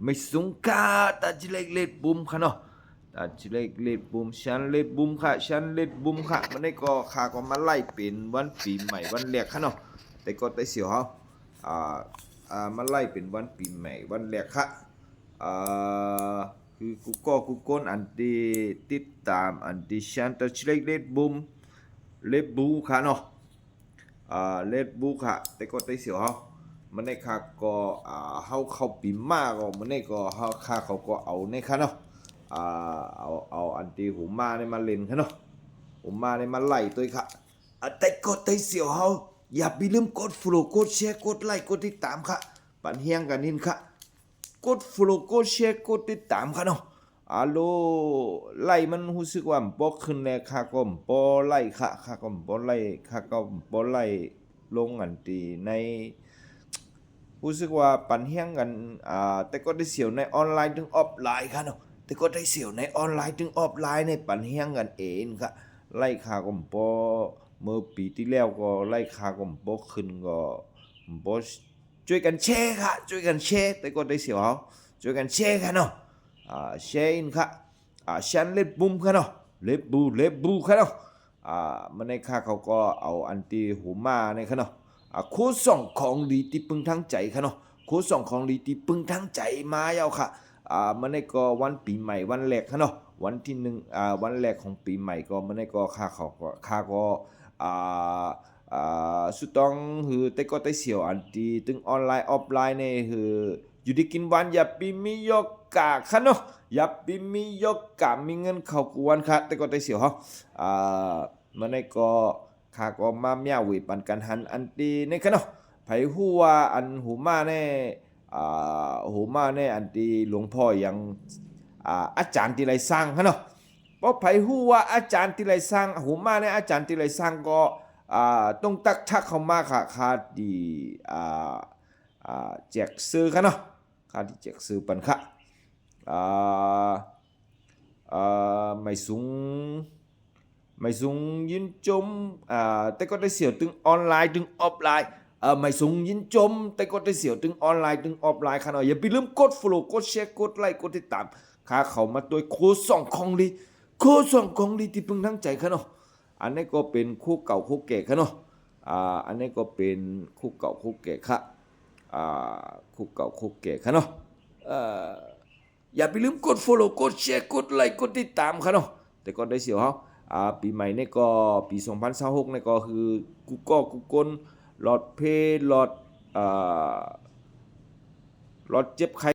ไม่สูงค่าตาจิเล็กเล็ดบุมค่ะเนาะตาจิเล็กเล็ดบุมฉันเล็ดบุมค่ะฉันเล็ดบุมค่ะมันได้ก็ข้าก็มาไล่เป็นวันปีใหม่วันแรกค่ะเนาะแต่ก็ได้เสียวเขาอ่ามาไล่เป็นวันปีใหม่วันแรกค่ะอ่าคือกูก้นอันที่ติดตามอันที่ฉันตาจิเล็กเล็ดบุมเล็ดบูค่ะเนาะเล็ดบูค่ะแต่ก็ได้เสียวเขามันในข้าก็เข้าปีมาก็มันในก็ข้าเขาก็เอาในค่ะเนาะเอาอันที่หูมาในมาเล่นค่ะเนาะหูมาในมาไล่ตัวค่ะแต่ก็ได้เสียวเขาอย่าไปลืมกด follow กดแชร์กดไลค์กดติดตามค่ะปันเฮียงกันนินค่ะกด follow กดแชร์กดติดตามค่ะเนาะโลไล่มันรู้สึกว่าบ่ขึ้นแล้วข้าก็บ่ไล่ค่ะข้าก็บ่ไล่ข้าก็บ่ไล่ลงอันที่ในรู้สึกว่าปันเฮียงกันแต่ก็ได้เสียวในออนไลน์ถึงออฟไลน์ค่ะเนาะแต่ก็ได้เสียวในออนไลน์ถึงออฟไลน์ในปันเฮียงกันเองค่ะไล่ค่าก็บ่เมื่อปีที่แล้วก็ไล่ค่าก็บ่ขึ้นก็บ่ช่วยกันแชร์ค่ะช่วยกันแชร์แต่ก็ได้เสียวเขาช่วยกันแชร์ค่ะเนาะแชร์อินค่ะฉันเล็บบุมค่ะเนาะเล็บบูค่ะเนาะมันในค่าเขาก็เอาอันที่หูมาในค่ะเนาะโค้ดส่องของดีที่ปึงทั้งใจค่ะเนาะโค้ดส่องของดีที่ปึงทั้งใจมาแล้วค่ะมันในก็วันปีใหม่วันแรกค่ะเนาะวันที่หนึ่งวันแรกของปีใหม่ก็มันในก็ค่าก็สุดต้องคือแต่ก็ได้เสียวอันที่ถึงออนไลน์ออฟไลน์เนี่ยคืออยู่ดีกินวันอย่าปีมียกกะค่ะเนาะอย่าปีมียกกะมีเงินเข้ากวนค่ะแต่ก็ได้เสียวเขามันในก็ข้าก็มาเมียเวปันกันหันอันตีในค่ะเนาะไผฮู้ว่าอันหูมาแน่หูมาแน่อันตีหลวงพ่อยังอาจารย์ที่ไรสร้างค่ะเนาะเพราะไผฮู้ว่าอาจารย์ที่ไรสร้างหูมาแน่อาจารย์ที่ไรสร้างก็ต้องตักทักเข้ามาค่ะค่าดีแจกซื้อค่ะเนาะค่าที่แจกซื้อปันค่ะอ่าไม่สูงไม่สูงยินจมแต่ก็ได้เสียวถึงออนไลน์ถึงออฟไลน์ไม่สูงยินจมแต่ก็ได้เสียวถึงออนไลน์ถึงออฟไลน์ค่ะเนาะอย่าไปลืมกด follow กดแชร์กดไลค์กดติดตามค่าเขามาตัวโค้ดส่องของดีโค้ดส่องของดีที่พึงทั้งใจค่ะเนาะอันนี้ก็เป็นคู่เก่าคู่แก่ค่ะเนาะอันนี้ก็เป็นคู่เก่าคู่แก่ค่ะคู่เก่าคู่แก่ค่ะเนาะอย่าไปลืมกด follow กดแชร์กดไลค์กดติดตามค่ะเนาะแต่ก็ได้เสียวเขาปีใหม่นี่ก็ปี2026นี่ก็คือกูกลหลอดเพลหลอดหลอดเจ็บไข้